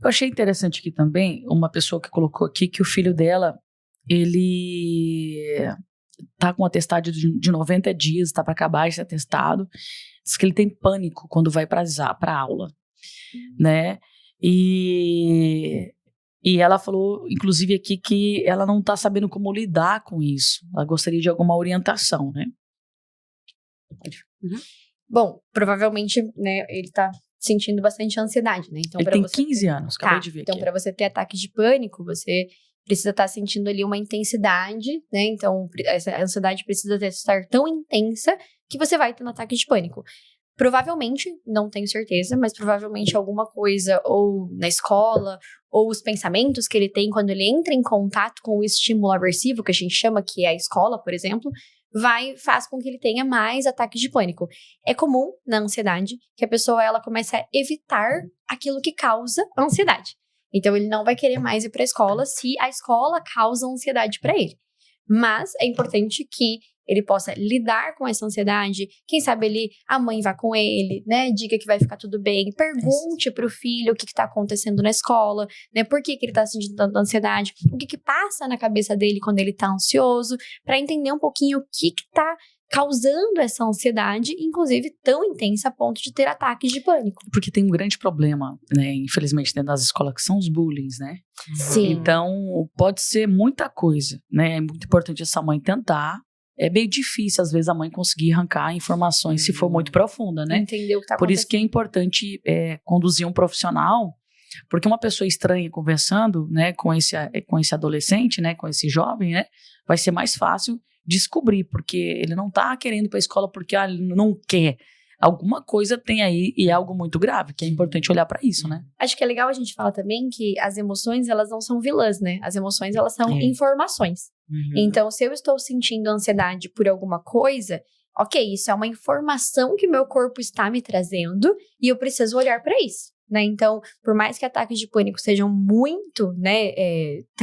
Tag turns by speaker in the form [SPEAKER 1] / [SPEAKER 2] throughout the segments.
[SPEAKER 1] Eu achei interessante aqui também, uma pessoa que colocou aqui que o filho dela, ele tá com um atestado de 90 dias, tá para acabar esse atestado. Diz que ele tem pânico quando vai pra aula, né? E ela falou, inclusive aqui, que ela não tá sabendo como lidar com isso. Ela gostaria de alguma orientação, né?
[SPEAKER 2] Bom, provavelmente, né, ele tá sentindo bastante ansiedade, né? Então,
[SPEAKER 1] ele tem 15 anos, acabei de ver
[SPEAKER 2] então,
[SPEAKER 1] aqui.
[SPEAKER 2] para você ter ataque de pânico, você precisa estar sentindo ali uma intensidade, né? Então, essa ansiedade precisa estar tão intensa que você vai ter um ataque de pânico. Provavelmente, não tenho certeza, mas provavelmente alguma coisa, ou na escola, ou os pensamentos que ele tem quando ele entra em contato com o estímulo aversivo, que a gente chama que é a escola, por exemplo, faz com que ele tenha mais ataques de pânico. É comum na ansiedade que a pessoa ela comece a evitar aquilo que causa ansiedade. Então, ele não vai querer mais ir para a escola se a escola causa ansiedade para ele. Mas é importante que ele possa lidar com essa ansiedade. Quem sabe a mãe vá com ele, né? Diga que vai ficar tudo bem. Pergunte pro filho o que tá acontecendo na escola, né? Por que ele tá sentindo tanta ansiedade? O que passa na cabeça dele quando ele tá ansioso? Para entender um pouquinho o que tá causando essa ansiedade, inclusive tão intensa a ponto de ter ataques de pânico.
[SPEAKER 1] Porque tem um grande problema, né, infelizmente, dentro das escolas, que são os bullying, né?
[SPEAKER 2] Sim.
[SPEAKER 1] Então, pode ser muita coisa, né? É muito importante essa mãe tentar. É bem difícil, às vezes, a mãe conseguir arrancar informações se for muito profunda, né?
[SPEAKER 2] Entender o que tá
[SPEAKER 1] Por isso
[SPEAKER 2] acontecendo.
[SPEAKER 1] que é importante conduzir um profissional, porque uma pessoa estranha conversando, né, com esse adolescente, né, com esse jovem, né, vai ser mais fácil descobrir, porque ele não tá querendo ir para a escola porque ele não quer. Alguma coisa tem aí e é algo muito grave, que é importante olhar para isso, né?
[SPEAKER 2] Acho que é legal a gente falar também que as emoções, elas não são vilãs, né? As emoções, elas são informações. Então, se eu estou sentindo ansiedade por alguma coisa, ok, isso é uma informação que meu corpo está me trazendo e eu preciso olhar para isso, né? Então, por mais que ataques de pânico sejam muito, né,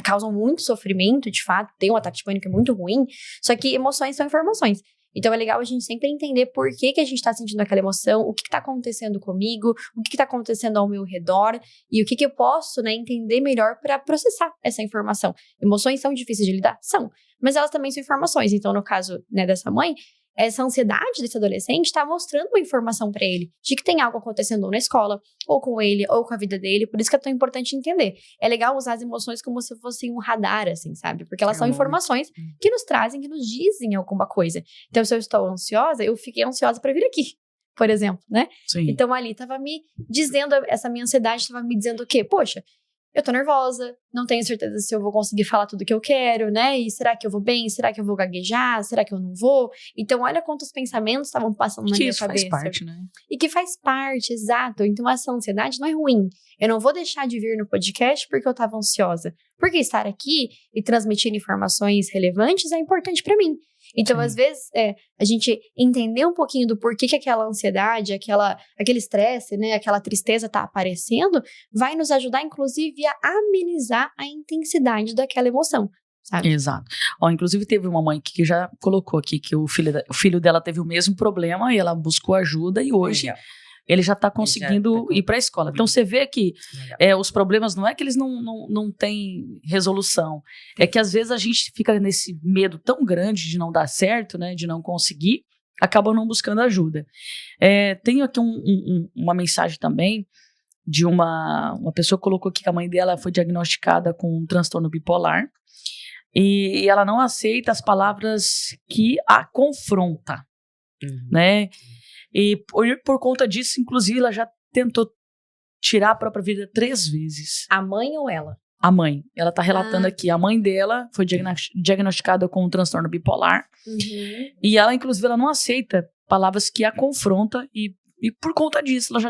[SPEAKER 2] causam muito sofrimento, de fato, tem um ataque de pânico muito ruim, só que emoções são informações. Então, é legal a gente sempre entender por que a gente tá sentindo aquela emoção, o que tá acontecendo comigo, o que tá acontecendo ao meu redor e o que eu posso, né, entender melhor para processar essa informação. Emoções são difíceis de lidar? São, mas elas também são informações. Então, no caso, né, dessa mãe, essa ansiedade desse adolescente tá mostrando uma informação para ele de que tem algo acontecendo ou na escola, ou com ele, ou com a vida dele. Por isso que é tão importante entender. É legal usar as emoções como se fossem um radar, assim, sabe? Porque elas são informações que nos trazem, que nos dizem alguma coisa. Então, se eu estou ansiosa, eu fiquei ansiosa para vir aqui, por exemplo, né?
[SPEAKER 1] Sim.
[SPEAKER 2] Então, ali tava me dizendo, essa minha ansiedade tava me dizendo o quê? Poxa, eu tô nervosa, não tenho certeza se eu vou conseguir falar tudo que eu quero, né? E será que eu vou bem? Será que eu vou gaguejar? Será que eu não vou? Então, olha quantos pensamentos estavam passando na minha cabeça.
[SPEAKER 1] Que faz parte, né?
[SPEAKER 2] E que faz parte, exato. Então, essa ansiedade não é ruim. Eu não vou deixar de vir no podcast porque eu tava ansiosa. Porque estar aqui e transmitir informações relevantes é importante pra mim. Então, às vezes, a gente entender um pouquinho do porquê que aquela ansiedade, aquele estresse, né, aquela tristeza tá aparecendo, vai nos ajudar, inclusive, a amenizar a intensidade daquela emoção, sabe?
[SPEAKER 1] Exato. Ó, inclusive, teve uma mãe que já colocou aqui que o filho dela teve o mesmo problema e ela buscou ajuda e hoje ele já está conseguindo ir para a escola. Então, você vê que os problemas não é que eles não têm resolução. É que, às vezes, a gente fica nesse medo tão grande de não dar certo, né, de não conseguir, acaba não buscando ajuda. Tenho aqui uma mensagem também de uma pessoa que colocou aqui que a mãe dela foi diagnosticada com um transtorno bipolar e ela não aceita as palavras que a confronta, né? E por conta disso, inclusive, ela já tentou tirar a própria vida 3 vezes.
[SPEAKER 2] A mãe ou ela?
[SPEAKER 1] A mãe. Ela tá relatando aqui. A mãe dela foi diagnosticada com um transtorno bipolar. E ela, inclusive, ela não aceita palavras que a confrontam e por conta disso, ela já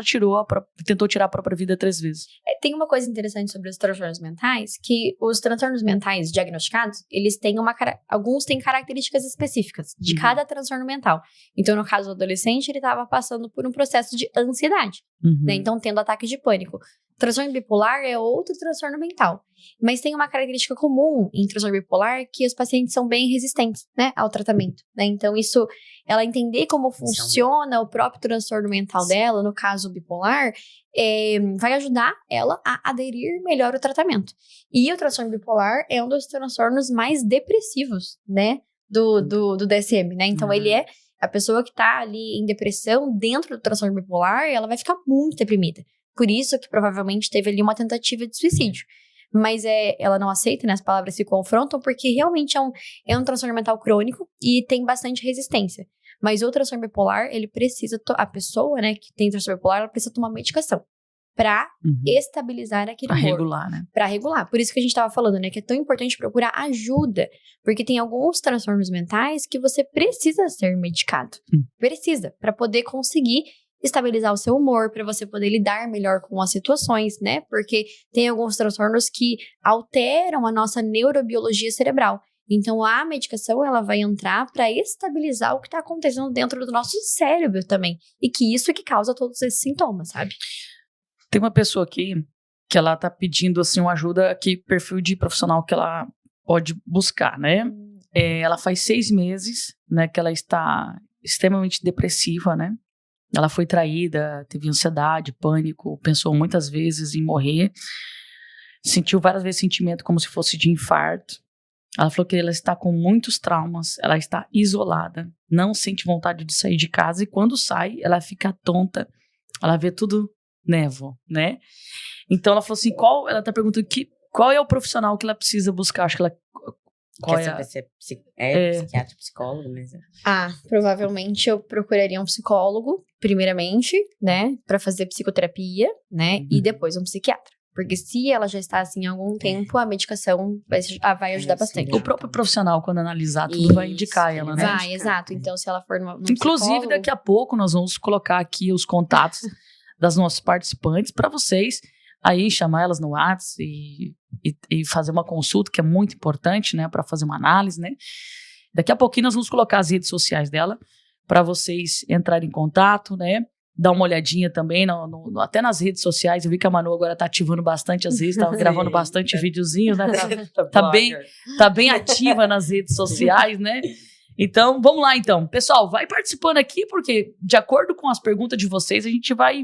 [SPEAKER 1] tentou tirar a própria vida 3 vezes.
[SPEAKER 2] Tem uma coisa interessante sobre os transtornos mentais, que os transtornos mentais diagnosticados, eles têm alguns têm características específicas de cada transtorno mental. Então, no caso do adolescente, ele estava passando por um processo de ansiedade, né? Então, tendo ataque de pânico. Transtorno bipolar é outro transtorno mental. Mas tem uma característica comum em transtorno bipolar que os pacientes são bem resistentes, né, ao tratamento, né? Então, ela entender como funciona o próprio transtorno mental dela, no caso bipolar, vai ajudar ela a aderir melhor ao tratamento. E o transtorno bipolar é um dos transtornos mais depressivos, né, do DSM, né? Então, ele é a pessoa que tá ali em depressão dentro do transtorno bipolar, ela vai ficar muito deprimida. Por isso que provavelmente teve ali uma tentativa de suicídio. Mas ela não aceita, né? As palavras se confrontam, porque realmente é um transtorno mental crônico e tem bastante resistência. Mas o transtorno bipolar, ele precisa, a pessoa, né, que tem transtorno bipolar, ela precisa tomar medicação pra estabilizar aquele humor.
[SPEAKER 1] Pra regular, né?
[SPEAKER 2] Pra regular. Por isso que a gente tava falando, né, que é tão importante procurar ajuda. Porque tem alguns transtornos mentais que você precisa ser medicado. Precisa, pra poder conseguir estabilizar o seu humor, para você poder lidar melhor com as situações, né? Porque tem alguns transtornos que alteram a nossa neurobiologia cerebral. Então, a medicação, ela vai entrar para estabilizar o que está acontecendo dentro do nosso cérebro também. E que isso é que causa todos esses sintomas, sabe?
[SPEAKER 1] Tem uma pessoa aqui que ela tá pedindo, assim, uma ajuda, que perfil de profissional que ela pode buscar, né? Ela faz 6 meses, né, que ela está extremamente depressiva, né? Ela foi traída, teve ansiedade, pânico, pensou muitas vezes em morrer, sentiu várias vezes sentimento como se fosse de infarto. Ela falou que ela está com muitos traumas, ela está isolada, não sente vontade de sair de casa e quando sai, ela fica tonta, ela vê tudo névoa, né? Então ela falou assim, ela tá perguntando qual é o profissional que ela precisa buscar, acho que ela...
[SPEAKER 3] Psiquiatra, psicólogo mesmo?
[SPEAKER 2] Provavelmente eu procuraria um psicólogo, primeiramente, né, pra fazer psicoterapia, né, e depois um psiquiatra. Porque se ela já está assim há algum tempo, a medicação vai ajudar bastante.
[SPEAKER 1] O próprio profissional, quando analisar tudo, vai indicar ela, né?
[SPEAKER 2] Vai, exato. Então, se ela for num
[SPEAKER 1] inclusive,
[SPEAKER 2] psicólogo...
[SPEAKER 1] daqui a pouco nós vamos colocar aqui os contatos das nossas participantes para vocês aí chamar elas no WhatsApp e fazer uma consulta, que é muito importante, né, para fazer uma análise, né. Daqui a pouquinho nós vamos colocar as redes sociais dela para vocês entrarem em contato, né, dar uma olhadinha também, até nas redes sociais. Eu vi que a Manu agora tá ativando bastante as redes, tá gravando bastante videozinho, né, tá bem ativa nas redes sociais, né. Então, vamos lá então. Pessoal, vai participando aqui, porque de acordo com as perguntas de vocês, a gente vai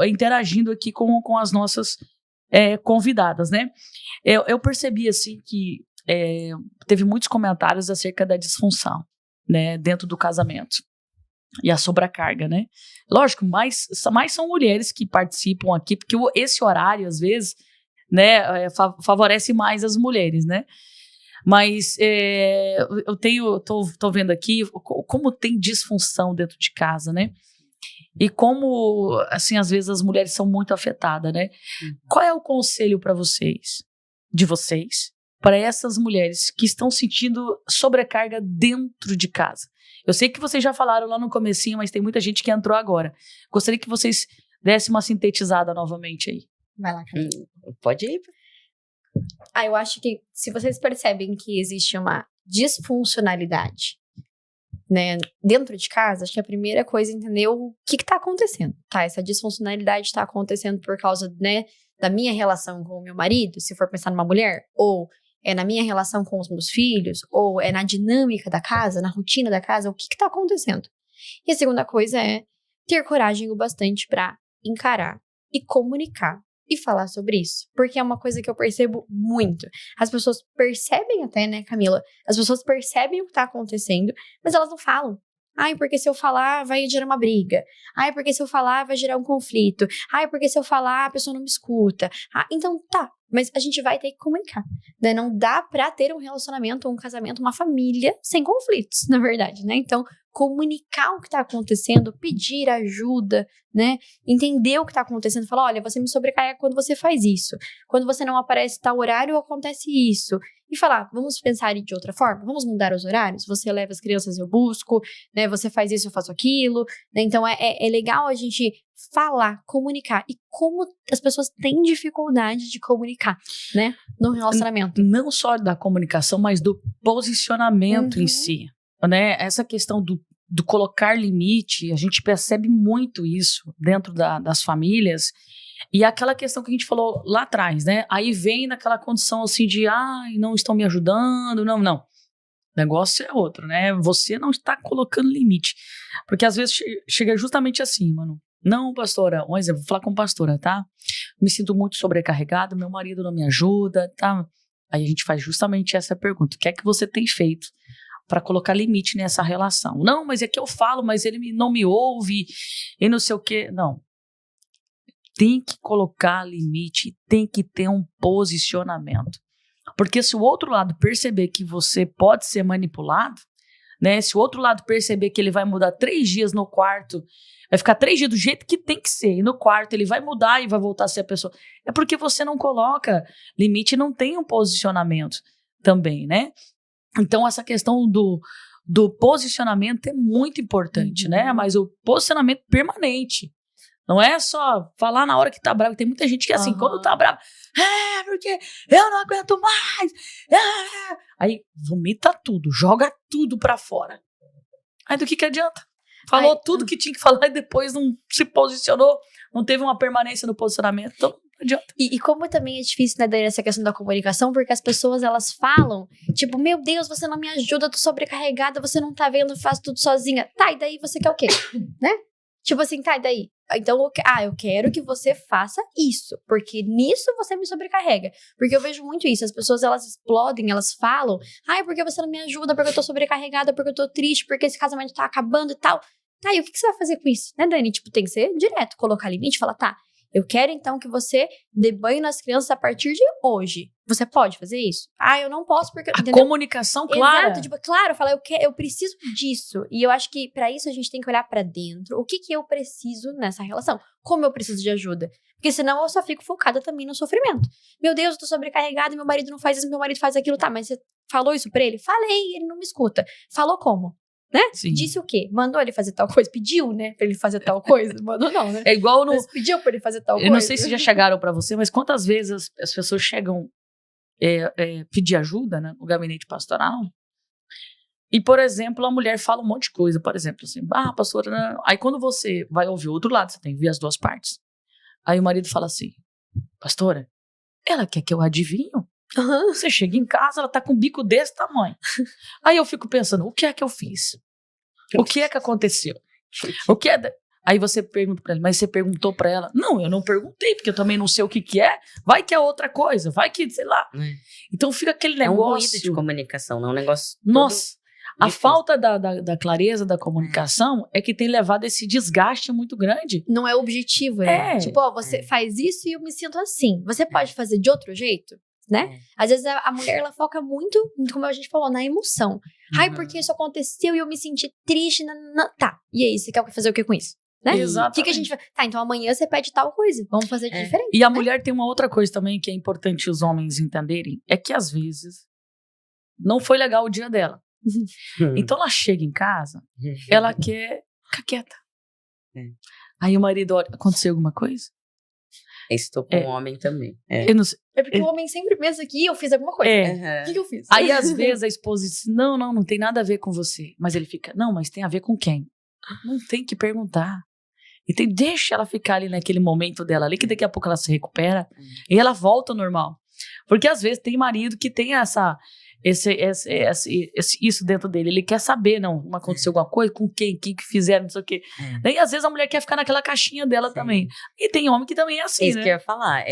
[SPEAKER 1] interagindo aqui com as nossas convidadas, né? Eu percebi, assim, que teve muitos comentários acerca da disfunção, né, dentro do casamento. E a sobrecarga, né? Lógico, mais são mulheres que participam aqui, porque esse horário, às vezes, né, favorece mais as mulheres, né? Mas tô vendo aqui como tem disfunção dentro de casa, né? E como, assim, às vezes as mulheres são muito afetadas, né? Qual é o conselho para vocês, para essas mulheres que estão sentindo sobrecarga dentro de casa? Eu sei que vocês já falaram lá no comecinho, mas tem muita gente que entrou agora. Gostaria que vocês dessem uma sintetizada novamente aí.
[SPEAKER 2] Vai lá, Camila.
[SPEAKER 3] Pode ir.
[SPEAKER 2] Eu acho que se vocês percebem que existe uma disfuncionalidade, né, dentro de casa, acho que a primeira coisa é entender o que tá acontecendo, tá? Essa disfuncionalidade tá acontecendo por causa, né, da minha relação com o meu marido, se for pensar numa mulher, ou é na minha relação com os meus filhos, ou é na dinâmica da casa, na rotina da casa, o que tá acontecendo? E a segunda coisa é ter coragem o bastante pra encarar e comunicar e falar sobre isso, porque é uma coisa que eu percebo muito. As pessoas percebem até, né, Camila? As pessoas percebem o que tá acontecendo, mas elas não falam. Porque se eu falar vai gerar uma briga. Porque se eu falar vai gerar um conflito. Porque se eu falar a pessoa não me escuta. Então tá, mas a gente vai ter que comunicar, né? Não dá pra ter um relacionamento, um casamento, uma família sem conflitos, na verdade, né? Então, comunicar o que tá acontecendo, pedir ajuda, né? Entender o que tá acontecendo, falar, olha, você me sobrecarrega quando você faz isso. Quando você não aparece tal horário, acontece isso. E falar, vamos pensar de outra forma? Vamos mudar os horários? Você leva as crianças, eu busco, né? Você faz isso, eu faço aquilo, né? Então, é legal a gente falar, comunicar. E como as pessoas têm dificuldade de comunicar, né? No relacionamento.
[SPEAKER 1] Não só da comunicação, mas do posicionamento em si, né? Essa questão do colocar limite, a gente percebe muito isso dentro das famílias. E aquela questão que a gente falou lá atrás, né? Aí vem naquela condição assim de, não estão me ajudando, não. O negócio é outro, né? Você não está colocando limite. Porque às vezes chega justamente assim, mano. Não, pastora, um exemplo, vou falar com pastora, tá? Me sinto muito sobrecarregado, meu marido não me ajuda, tá? Aí a gente faz justamente essa pergunta. O que é que você tem feito para colocar limite nessa relação? Não, mas é que eu falo, mas ele não me ouve e não sei o quê. Não. Tem que colocar limite, tem que ter um posicionamento. Porque se o outro lado perceber que você pode ser manipulado, né? Se o outro lado perceber que ele vai mudar 3 dias no quarto, vai ficar 3 dias do jeito que tem que ser, e no quarto ele vai mudar e vai voltar a ser a pessoa, é porque você não coloca limite e não tem um posicionamento também, né? Então essa questão do posicionamento é muito importante, né? Mas o posicionamento permanente. Não é só falar na hora que tá bravo. Tem muita gente que é assim, quando tá bravo, porque eu não aguento mais. Aí vomita tudo, joga tudo pra fora. Aí do que adianta? Falou tudo que tinha que falar e depois não se posicionou, não teve uma permanência no posicionamento, então não adianta.
[SPEAKER 2] E como também é difícil, né, Dani, essa questão da comunicação, porque as pessoas, elas falam, tipo, meu Deus, você não me ajuda, eu tô sobrecarregada, você não tá vendo, eu faço tudo sozinha. Tá, e daí você quer o quê? Né? Tipo assim, tá, e daí? Então, eu quero que você faça isso, porque nisso você me sobrecarrega. Porque eu vejo muito isso, as pessoas, elas explodem, elas falam, porque você não me ajuda, porque eu tô sobrecarregada, porque eu tô triste, porque esse casamento tá acabando e tal. Tá, e o que você vai fazer com isso, né, Dani? Tipo, tem que ser direto, colocar limite, falar, tá, eu quero então que você dê banho nas crianças a partir de hoje. Você pode fazer isso? Eu não posso porque...
[SPEAKER 1] A comunicação clara.
[SPEAKER 2] Exato, tipo, claro, falar, eu preciso disso. E eu acho que pra isso a gente tem que olhar pra dentro. O que eu preciso nessa relação? Como eu preciso de ajuda? Porque senão eu só fico focada também no sofrimento. Meu Deus, eu tô sobrecarregada, meu marido não faz isso, meu marido faz aquilo. Tá, mas você falou isso pra ele? Falei, ele não me escuta. Falou como? Né?
[SPEAKER 1] Sim.
[SPEAKER 2] Disse o quê? Mandou ele fazer tal coisa? Pediu, né? Pra ele fazer tal coisa? Mandou não, né?
[SPEAKER 1] É igual no...
[SPEAKER 2] Mas pediu pra ele fazer tal coisa?
[SPEAKER 1] Eu não sei se já chegaram pra você, mas quantas vezes as pessoas chegam pedir ajuda, né, no gabinete pastoral e, por exemplo, a mulher fala um monte de coisa, por exemplo, assim, pastora, não. Aí quando você vai ouvir o outro lado, você tem que ver as duas partes. Aí o marido fala assim, pastora, ela quer que eu adivinho? Você chega em casa, ela tá com um bico desse tamanho. Aí eu fico pensando, o que é que eu fiz? O que é que aconteceu? O que é... Aí você pergunta pra ela, mas você perguntou pra ela? Não, eu não perguntei, porque eu também não sei o que é. Vai que é outra coisa, vai que, sei lá. Então fica aquele negócio...
[SPEAKER 3] É um ruído de comunicação, não é um negócio...
[SPEAKER 1] Nossa, a falta da clareza da comunicação é que tem levado esse desgaste muito grande.
[SPEAKER 2] Não é objetivo, né? Tipo, você faz isso e eu me sinto assim. Você pode fazer de outro jeito? Né? Às vezes a mulher, ela foca muito, como a gente falou, na emoção. Porque isso aconteceu e eu me senti triste. Tá, e aí, você quer fazer o que com isso? Né?
[SPEAKER 1] Exatamente.
[SPEAKER 2] O que a gente vai... Tá, então amanhã você pede tal coisa. Vamos fazer de diferente.
[SPEAKER 1] E a mulher tem uma outra coisa também que é importante os homens entenderem. É que às vezes não foi legal o dia dela. Então ela chega em casa, ela quer ficar quieta. Aí o marido olha, aconteceu alguma coisa?
[SPEAKER 3] Estou com um homem também.
[SPEAKER 1] Eu não sei.
[SPEAKER 2] É porque o homem sempre pensa que eu fiz alguma coisa. O que eu fiz?
[SPEAKER 1] Aí às vezes a esposa diz, não tem nada a ver com você. Mas ele fica, não, mas tem a ver com quem? Não tem que perguntar. Então deixa ela ficar ali naquele momento dela ali, que daqui a pouco ela se recupera e ela volta ao normal. Porque às vezes tem marido que tem isso dentro dele. Ele quer saber, não aconteceu alguma coisa, com quem que fizeram, não sei o quê. E às vezes a mulher quer ficar naquela caixinha dela também. E tem homem que também é assim,
[SPEAKER 3] isso que eu ia falar.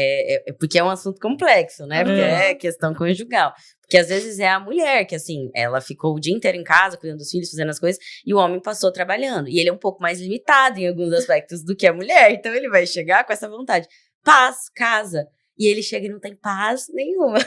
[SPEAKER 3] Porque é um assunto complexo, né? Porque é questão conjugal. Porque às vezes é a mulher que, assim, ela ficou o dia inteiro em casa, cuidando dos filhos, fazendo as coisas, e o homem passou trabalhando. E ele é um pouco mais limitado em alguns aspectos do que a mulher. Então ele vai chegar com essa vontade. Paz, casa. E ele chega e não tem paz nenhuma,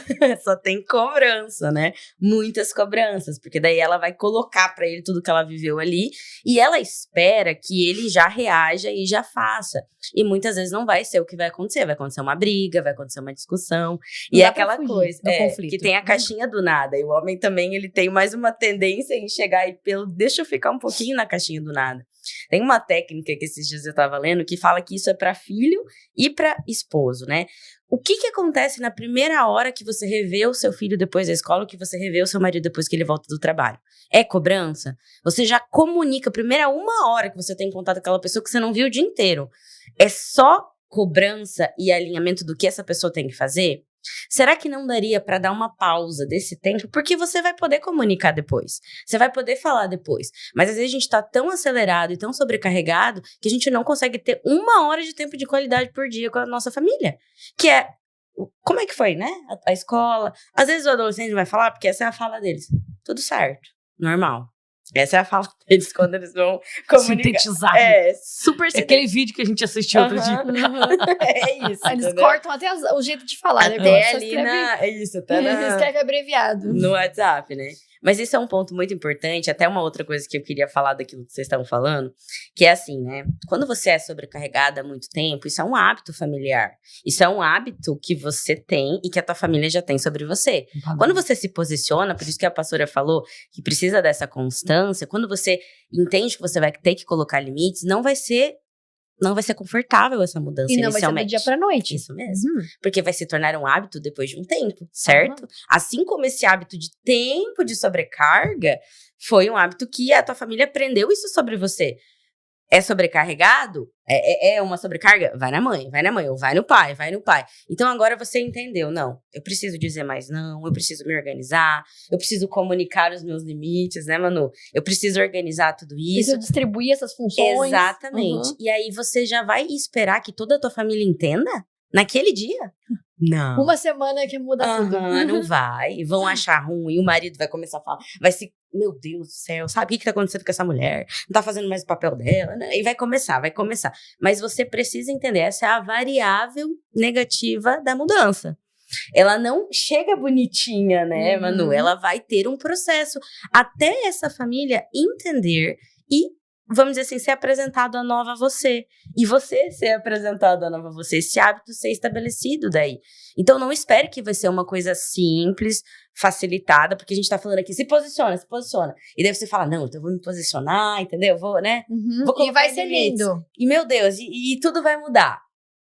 [SPEAKER 3] só tem cobrança, né? Muitas cobranças, porque daí ela vai colocar pra ele tudo que ela viveu ali e ela espera que ele já reaja e já faça. E muitas vezes não vai ser o que vai acontecer uma briga, vai acontecer uma discussão. E é aquela coisa que tem a caixinha do nada. E o homem também, ele tem mais uma tendência em chegar e deixa eu ficar um pouquinho na caixinha do nada. Tem uma técnica que esses dias eu tava lendo que fala que isso é pra filho e pra esposo, né? O que acontece na primeira hora que você revê o seu filho depois da escola, ou que você revê o seu marido depois que ele volta do trabalho? É cobrança? Você já comunica, a primeira 1 hora que você tem contato com aquela pessoa que você não viu o dia inteiro. É só cobrança e alinhamento do que essa pessoa tem que fazer, será que não daria para dar uma pausa desse tempo? Porque você vai poder comunicar depois. Você vai poder falar depois. Mas às vezes a gente tá tão acelerado e tão sobrecarregado que a gente não consegue ter 1 hora de tempo de qualidade por dia com a nossa família. Que é, como é que foi, né? A escola. Às vezes o adolescente vai falar, porque essa é a fala deles. Tudo certo, normal. Essa é a fala deles quando eles vão comunicar.
[SPEAKER 1] Sintetizar.
[SPEAKER 3] Super sintetizado.
[SPEAKER 1] Aquele vídeo que a gente assistiu outro dia.
[SPEAKER 3] É isso.
[SPEAKER 2] Eles
[SPEAKER 3] entendeu?
[SPEAKER 2] cortam até o jeito de falar, né?
[SPEAKER 3] Até ali é isso, até
[SPEAKER 2] Escreve abreviado.
[SPEAKER 3] no WhatsApp, né? Mas isso é um ponto muito importante, até uma outra coisa que eu queria falar daquilo que vocês estavam falando, que é assim, né? Quando você é sobrecarregada há muito tempo, isso é um hábito familiar. Isso é um hábito que você tem e que a tua família já tem sobre você. Quando você se posiciona, por isso que a pastora falou que precisa dessa constância, quando você entende que você vai ter que colocar limites, não vai ser confortável essa mudança
[SPEAKER 2] E não vai ser do
[SPEAKER 3] inicialmente.
[SPEAKER 2] dia pra noite.
[SPEAKER 3] Isso mesmo. Porque vai se tornar um hábito depois de um tempo, certo? Assim como esse hábito de tempo de sobrecarga foi um hábito que a tua família aprendeu isso sobre você. É sobrecarregado? É uma sobrecarga? Vai na mãe, ou vai no pai. Então agora você entendeu, não, eu preciso dizer mais não, eu preciso me organizar, eu preciso comunicar os meus limites, né, Manu? Eu preciso organizar tudo isso.
[SPEAKER 2] Preciso distribuir essas funções.
[SPEAKER 3] Exatamente. E aí você já vai esperar que toda a tua família entenda naquele dia? Não.
[SPEAKER 2] Uma semana que muda tudo.
[SPEAKER 3] Não vai. Vão achar ruim. O marido vai começar a falar. Vai se... Meu Deus do céu. Sabe o que tá acontecendo com essa mulher? Não tá fazendo mais o papel dela. Né? E vai começar. Mas você precisa entender. Essa é a variável negativa da mudança. Ela não chega bonitinha, né, Manu? Ela vai ter um processo. Até essa família entender e, vamos dizer assim, ser apresentado a nova você. E você ser apresentado a nova você. Esse hábito ser estabelecido daí. Então, não espere que vai ser uma coisa simples, facilitada, porque a gente tá falando aqui, se posiciona. E daí você fala, não, então eu vou me posicionar, entendeu? Vou, né? Vou
[SPEAKER 2] E vai ser lindo.
[SPEAKER 3] E, meu Deus, e tudo vai mudar.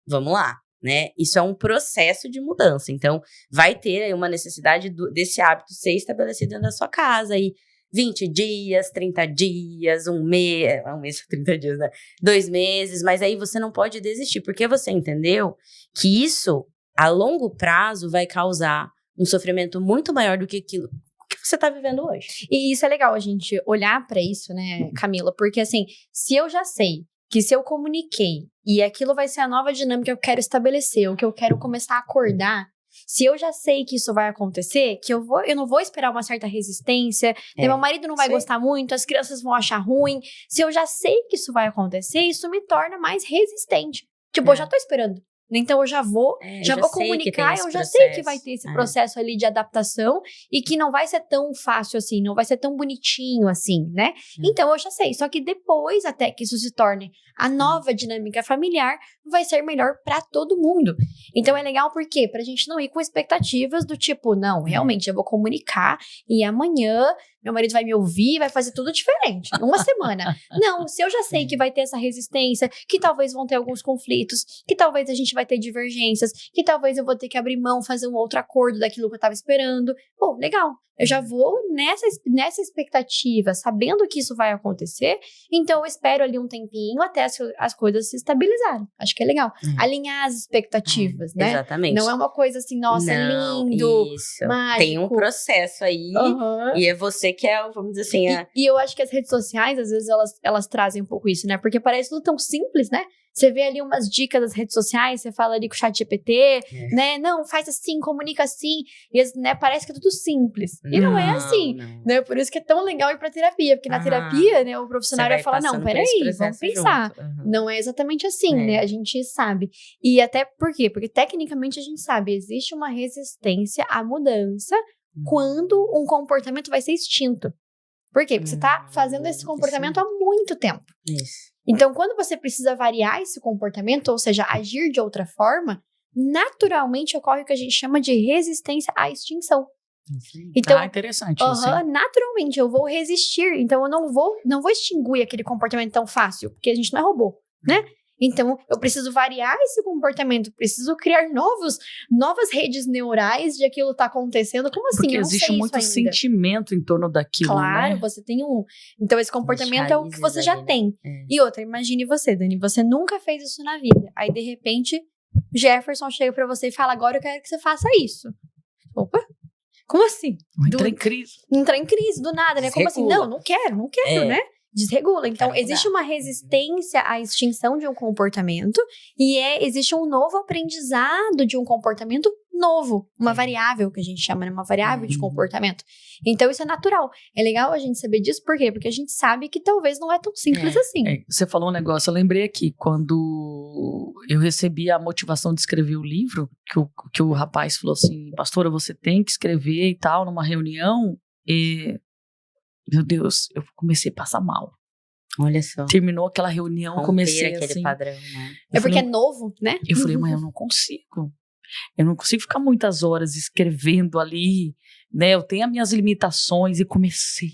[SPEAKER 3] Vamos lá, né? Isso é um processo de mudança. Então, vai ter aí uma necessidade desse hábito ser estabelecido dentro da sua casa. E 20 dias, 30 dias, 1 mês, 30 dias, né? 2 meses, mas aí você não pode desistir, porque você entendeu que isso, a longo prazo, vai causar um sofrimento muito maior do que aquilo que você tá vivendo hoje.
[SPEAKER 2] E isso é legal a gente olhar pra isso, né, Camila? Porque assim, se eu já sei que se eu comuniquei e aquilo vai ser a nova dinâmica que eu quero estabelecer, o que eu quero começar a acordar, se eu já sei que isso vai acontecer, que eu não vou esperar uma certa resistência, meu marido não vai gostar muito, as crianças vão achar ruim. Se eu já sei que isso vai acontecer, isso me torna mais resistente. Tipo, eu já tô esperando. Então eu já vou comunicar, eu já sei que vai ter esse processo ali de adaptação e que não vai ser tão fácil assim, não vai ser tão bonitinho assim, né? Então eu já sei, só que depois até que isso se torne a nova dinâmica familiar, vai ser melhor pra todo mundo. Então é legal porque pra gente não ir com expectativas do tipo, não, realmente eu vou comunicar e amanhã meu marido vai me ouvir, vai fazer tudo diferente. Uma semana. Não, se eu já sei que vai ter essa resistência, que talvez vão ter alguns conflitos, que talvez a gente vai ter divergências, que talvez eu vou ter que abrir mão, fazer um outro acordo daquilo que eu tava esperando. Pô, legal. Eu já vou nessa expectativa, sabendo que isso vai acontecer, então eu espero ali um tempinho até as coisas se estabilizarem. Acho que é legal. Alinhar as expectativas, né?
[SPEAKER 3] Exatamente.
[SPEAKER 2] Não é uma coisa assim, nossa, lindo,
[SPEAKER 3] isso.
[SPEAKER 2] mágico.
[SPEAKER 3] Tem um processo aí, e é você que é, vamos dizer assim...
[SPEAKER 2] E eu acho que as redes sociais, às vezes, elas trazem um pouco isso, né? Porque parece tudo tão simples, né? Você vê ali umas dicas das redes sociais, você fala ali com o ChatGPT, né? Não, faz assim, comunica assim. E, né, parece que é tudo simples. E não é assim, né? Por isso que é tão legal ir pra terapia. Porque na terapia, né, o profissional vai falar, não, peraí, vamos pensar. Não é exatamente assim, né? A gente sabe. E até por quê? Porque tecnicamente a gente sabe, existe uma resistência à mudança quando um comportamento vai ser extinto. Por quê? Porque você tá fazendo esse comportamento há muito tempo.
[SPEAKER 3] Isso.
[SPEAKER 2] Então, quando você precisa variar esse comportamento, ou seja, agir de outra forma, naturalmente ocorre o que a gente chama de resistência à extinção. Então,
[SPEAKER 1] interessante isso.
[SPEAKER 2] Naturalmente, eu vou resistir. Então, eu não vou extinguir aquele comportamento tão fácil, porque a gente não é robô, né? Então, eu preciso variar esse comportamento, preciso criar novas redes neurais de aquilo tá acontecendo. Como assim?
[SPEAKER 1] Porque
[SPEAKER 2] eu não
[SPEAKER 1] existe
[SPEAKER 2] sei
[SPEAKER 1] muito
[SPEAKER 2] isso ainda.
[SPEAKER 1] sentimento em torno daquilo,
[SPEAKER 2] Claro,
[SPEAKER 1] né?
[SPEAKER 2] você tem um. Então, esse comportamento é o que você já tem. E outra, imagine você, Dani, você nunca fez isso na vida. Aí, de repente, Jefferson chega pra você e fala: agora eu quero que você faça isso. Opa! Como assim?
[SPEAKER 1] Entra em crise.
[SPEAKER 2] Entrar em crise do nada, né? Como assim? Não quero, né? Desregula. Então, existe uma resistência à extinção de um comportamento e existe um novo aprendizado de um comportamento novo. Uma variável que a gente chama, né? Uma variável de comportamento. Então, isso é natural. É legal a gente saber disso, por quê? Porque a gente sabe que talvez não é tão simples assim.
[SPEAKER 1] Você falou um negócio, eu lembrei aqui, quando eu recebi a motivação de escrever o livro, que o rapaz falou assim, pastora, você tem que escrever e tal, numa reunião, e... Meu Deus, eu comecei a passar mal.
[SPEAKER 3] Olha só.
[SPEAKER 1] Terminou aquela reunião, comecei
[SPEAKER 3] aquele
[SPEAKER 1] assim.
[SPEAKER 3] padrão, né?
[SPEAKER 2] É porque é novo, né?
[SPEAKER 1] Eu falei, mas eu não consigo. Eu não consigo ficar muitas horas escrevendo ali, né? Eu tenho as minhas limitações e comecei.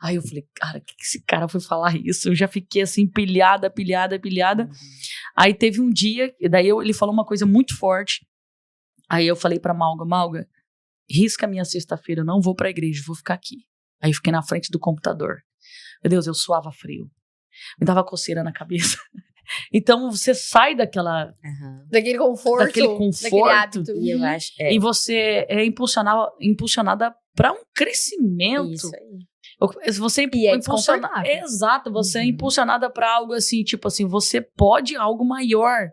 [SPEAKER 1] Aí eu falei, cara, o que esse cara foi falar isso? Eu já fiquei assim, pilhada. Aí teve um dia, daí ele falou uma coisa muito forte. Aí eu falei pra Malga, risca a minha sexta-feira, eu não vou pra igreja, vou ficar aqui. Aí eu fiquei na frente do computador. Meu Deus, eu suava frio. Me dava coceira na cabeça. Então você sai daquela...
[SPEAKER 2] Daquele conforto. Daquele hábito.
[SPEAKER 3] E eu acho...
[SPEAKER 1] E você é impulsionada para um crescimento.
[SPEAKER 3] Isso aí.
[SPEAKER 1] Você
[SPEAKER 2] desconfortável.
[SPEAKER 1] Exato, você é impulsionada para algo assim, tipo assim, você pode algo maior.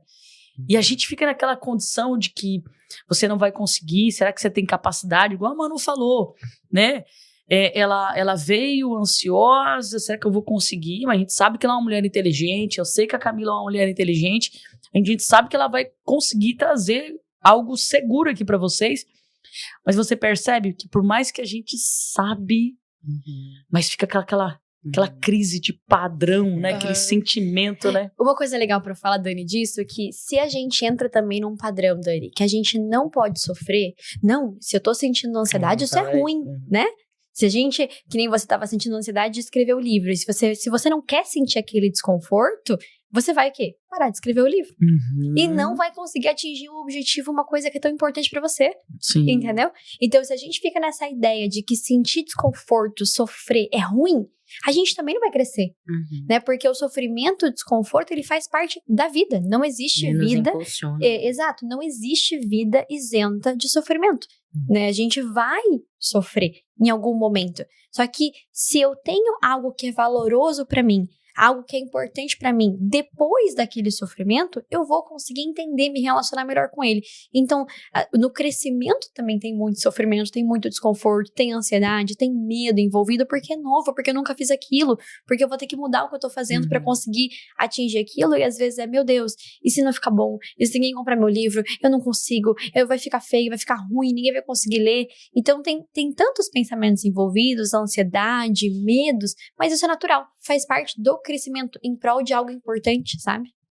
[SPEAKER 1] E a gente fica naquela condição de que você não vai conseguir, será que você tem capacidade? Igual a Manu falou, né? Ela veio ansiosa, será que eu vou conseguir? Mas a gente sabe que ela é uma mulher inteligente, eu sei que a Camila é uma mulher inteligente, a gente sabe que ela vai conseguir trazer algo seguro aqui para vocês, mas você percebe que por mais que a gente sabe, mas fica aquela crise de padrão, né? Aquele sentimento, né?
[SPEAKER 2] Uma coisa legal pra falar, Dani, disso é que se a gente entra também num padrão, Dani, que a gente não pode sofrer, não, se eu tô sentindo ansiedade, isso é ruim, né? Se a gente, que nem você estava sentindo ansiedade de escrever o livro, e se você não quer sentir aquele desconforto, você vai o quê? Parar de escrever o livro. E não vai conseguir atingir um objetivo, uma coisa que é tão importante pra você.
[SPEAKER 1] Sim.
[SPEAKER 2] Entendeu? Então, se a gente fica nessa ideia de que sentir desconforto, sofrer é ruim, a gente também não vai crescer, né? Porque o sofrimento, o desconforto, ele faz parte da vida. Não existe vida... exato, não existe vida isenta de sofrimento, né? A gente vai sofrer em algum momento. Só que se eu tenho algo que é valoroso pra mim, algo que é importante pra mim, depois daquele sofrimento, eu vou conseguir entender, me relacionar melhor com ele. Então, no crescimento também tem muito sofrimento, tem muito desconforto, tem ansiedade, tem medo envolvido, porque é novo, porque eu nunca fiz aquilo, porque eu vou ter que mudar o que eu tô fazendo pra conseguir atingir aquilo, e às vezes meu Deus, e se não ficar bom? E se ninguém comprar meu livro? Eu não consigo, vai ficar feio, vai ficar ruim, ninguém vai conseguir ler. Então, tem tantos pensamentos envolvidos, ansiedade, medos, mas isso é natural, faz parte do crescimento em prol de algo importante, sabe?